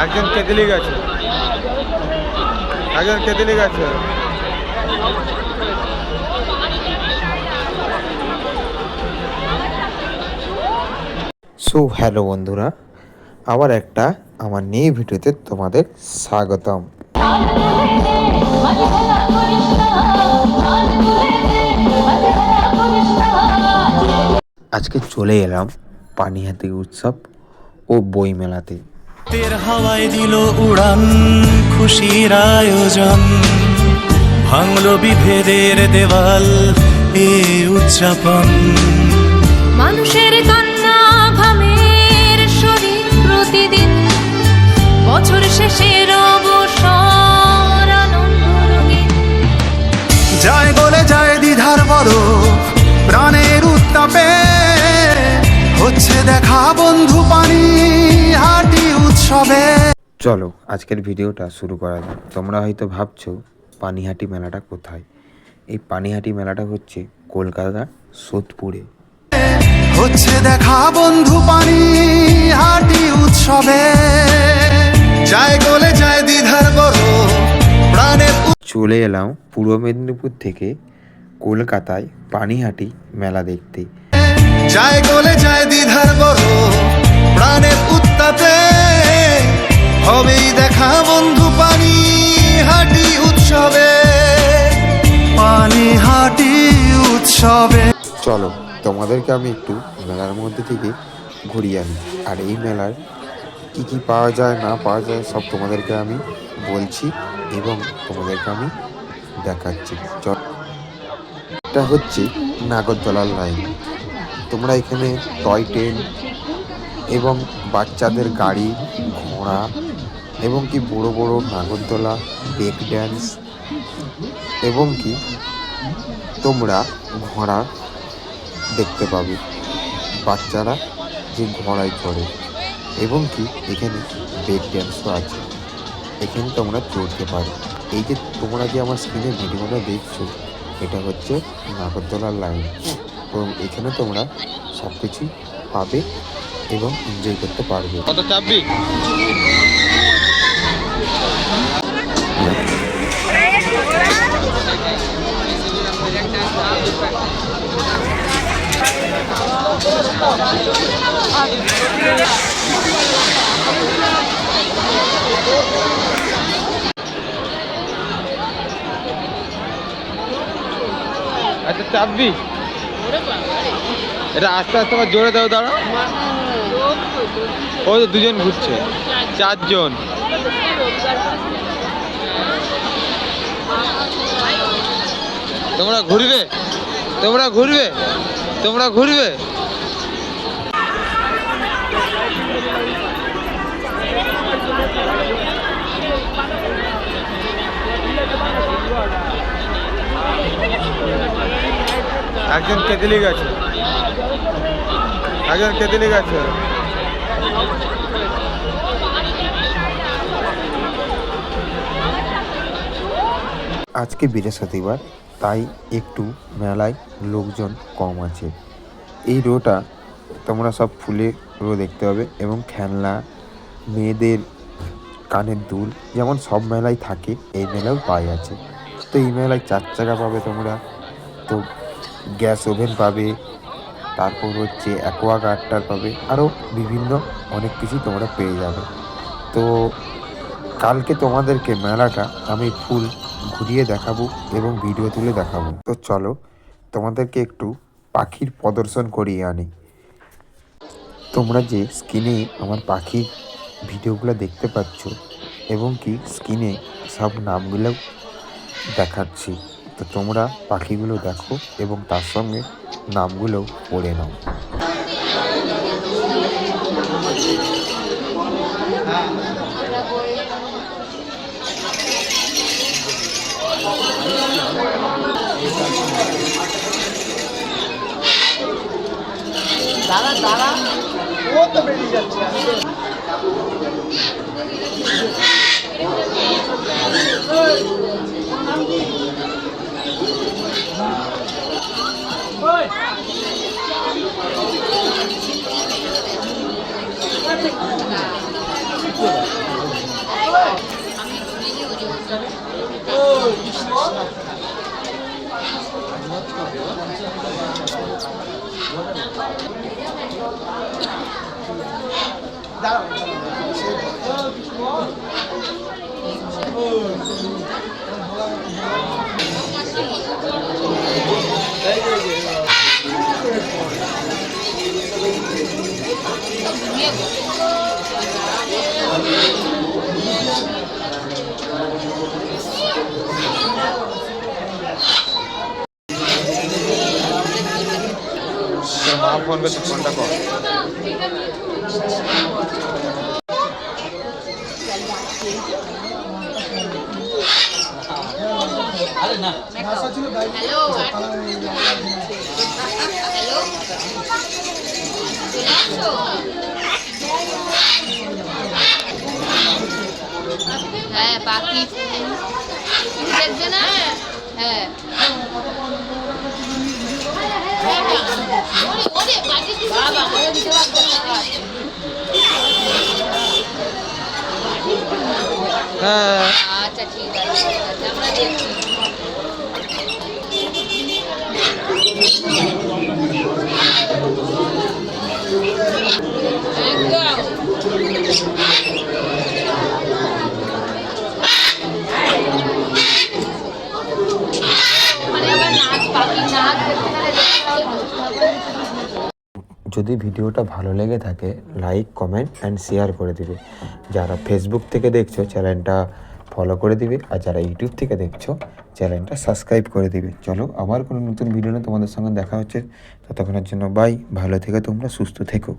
একজন কেঁদেলি গেছে, একজন কেঁদেলি গেছে। সো হ্যালো বন্ধুরা, আবার একটা আমার নিয়ে ভিডিওতে তোমাদের স্বাগতম। আজকে চলে এলাম পানিহাটি উৎসব ও বই মেলাতে। তের হাওয়ায় দিল উড়ান খুশির আয়োজন, ভাঙলো বিভেদের দেওয়াল এ উদযাপন। মানুষের কান্না ঘামের শরীর প্রতিদিন, বছর শেষের অবসর আনন্দ রঙিন। যায় গলে যায় দ্বিধার বরফ প্রাণের উত্তাপে, হচ্ছে দেখা বন্ধু পানিহাটি উৎসবে। চলো আজকের ভিডিওটা শুরু করা যাক। তোমরা হয়তো ভাবছো পানিহাটি মেলাটা কোথায়। এই পানিহাটি মেলাটা হচ্ছে কলকাতা সোদপুরে। হচ্ছে দেখা বন্ধু পানিহাটি উৎসবে, যায় গলে যায় দ্বিধার বরফ প্রাণের। চলে এলাম পূর্ব মেদিনীপুর থেকে কলকাতায় পানিহাটি মেলা দেখতে। যায় গলে যায় দ্বিধার বরফ প্রাণের উত্তাপে, হবেই দেখা বন্ধু পানিহাটি উৎসবে, পানিহাটি উৎসবে। চলো তোমাদেরকে আমি একটু মেলার মধ্যে থেকে ঘুরিয়ে আনি, আর এই মেলার কি কি পাওয়া যায় না পাওয়া যায় সব তোমাদেরকে আমি বলছি এবং তোমাদেরকে আমি দেখাচ্ছি। এটা হচ্ছে নাগরদোলার লাইন। তোমরা এখানে টয় ট্রেন এবং বাচ্চাদের গাড়ি, ঘোড়া এবং কি বড় বড় নাগরদোলা, ব্রেক ড্যান্স এবং কি তোমরা ঘোড়া দেখতে পাবে। বাচ্চারা যে ঘোড়ায় চড়ে এবং কি এখানে ব্রেক ড্যান্সও আছে, এখানে তোমরা চড়তে পারো। এই যে তোমরা যে আমার স্ক্রিনে ভিডিওটা দেখছো, এটা হচ্ছে নাগরদোলার লাইন এবং এখানে তোমরা সব কিছুই পাবে এবং এনজয় করতে পারবে। কত চাপবি? আচ্ছা চাপবি? এটা আস্তে আস্তে আবার জোরে দাও, দাঁড়া। ও তো দুজন ঘুরছে, চারজন। তোমরা ঘুরবে, তোমরা ঘুরবে, তোমরা ঘুরবে। একজন কেঁদেলি গেছে, একজন কেঁদেলি গেছে। আজকে বৃহস্পতিবার, তাই একটু মেলায় লোকজন কম আছে। এই রোটা তোমরা সব ফুলের রো দেখতে পাবে এবং খেলনা, মেয়েদের কানের দুল, যেমন সব মেলায় থাকে এই মেলাও পাওয়া যাচ্ছে। তো এই মেলায় 4 চাকা পাবে তোমরা, তো গ্যাস ওভেন পাবে, তারপর হচ্ছে অ্যাকোয়াগার্ডটার পাবে, আরও বিভিন্ন অনেক কিছু তোমরা পেয়ে যাবে। তো কালকে তোমাদেরকে মেলাটা আমি ফুল ঘুরিয়ে দেখাবো এবং ভিডিও তুলে দেখাবো। তো চলো তোমাদেরকে একটু পাখির প্রদর্শন করিয়ে আনি। তোমরা যে স্ক্রিনে আমার পাখির ভিডিওগুলো দেখতে পাচ্ছ এবং কি স্ক্রিনে সব নামগুলো দেখাচ্ছি, তো তোমরা পাখিগুলো দেখো এবং তার সঙ্গে নামগুলোও পড়ে নাও। দাদা দাদা ও তো বেরিয়ে যাচ্ছে। তোর মা ফোন করছে, ফোনটা কর। হ্যালো হ্যাঁ বাকি দেখবে না হ্যাঁ হ্যাঁ আচ্ছা ঠিক আছে আমরা দেখছি যদি ভিডিওটা ভালো লেগে থাকে লাইক কমেন্ট অ্যান্ড শেয়ার করে দিবে। যারা ফেসবুক থেকে দেখছো চ্যানেলটা ফলো করে দিবে, আর যারা ইউটিউব থেকে দেখছো চ্যানেলটা সাবস্ক্রাইব করে দিবে। চলো আবার কোনো নতুন ভিডিও নিয়ে তোমাদের সঙ্গে দেখা হচ্ছে, ততক্ষণের জন্য বাই, ভালো থেকো তোমরা, সুস্থ থেকো।